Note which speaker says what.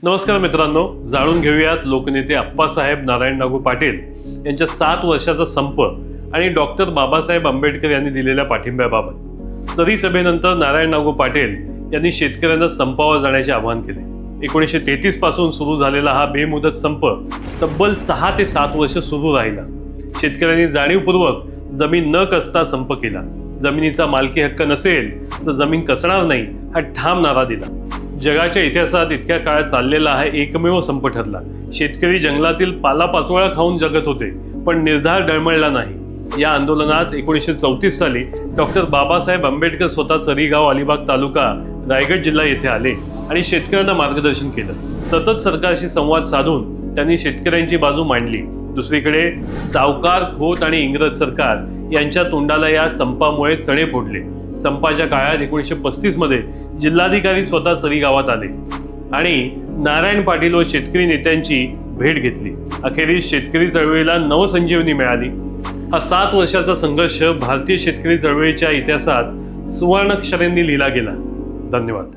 Speaker 1: नमस्कार मित्रांनो, जाणून घेऊयात लोकनेते अप्पासाहेब नारायण नागू पाटील यांच्या 7 वर्षाचा संप आणि डॉक्टर बाबासाहेब आंबेडकर यांनी दिलेल्या पाठिंब्याबाबत। चरी सभेनंतर नारायण नागू पाटील यांनी शेतकऱ्यांना संपावर जाण्याचे आवाहन केले। 1933 पासून सुरू झालेला हा बेमुदत संप तब्बल 6 ते 7 वर्ष सुरू राहिला। शेतकऱ्यांनी जाणीवपूर्वक जमीन न कसता संप केला। जमिनीचा मालकी हक्क नसेल तर जमीन कसणार नाही हा ठाम नारा दिला। जगाच्या इतिहासात इतक्या काळ चाललेला हा एकमेव संप ठरला। शेतकरी जंगलातील पालापाचोळा खाऊन जगत होते, पण निर्धार डळमळला नाही। या आंदोलनात 1934 साली डॉक्टर बाबासाहेब आंबेडकर स्वतः चरीगाव, अलिबाग तालुका, रायगड जिल्हा येथे आले आणि शेतकऱ्यांना मार्गदर्शन केलं। सतत सरकारशी संवाद साधून त्यांनी शेतकऱ्यांची बाजू मांडली। दुसरीकडे सावकार, खोत आणि इंग्रज सरकार यांच्या तोंडाला या संपामुळे चणे फोडले। संपाच्या काळात 1935 मध्ये जिल्हाधिकारी स्वतः चरी गावात आले आणि नारायण पाटील व शेतकरी नेत्यांची भेट घेतली। अखेरीस शेतकरी चळवळीला नवसंजीवनी मिळाली। हा 7 वर्षाचा संघर्ष भारतीय शेतकरी चळवळीच्या इतिहासात सुवर्णाक्षरांनी लिहिला गेला। धन्यवाद।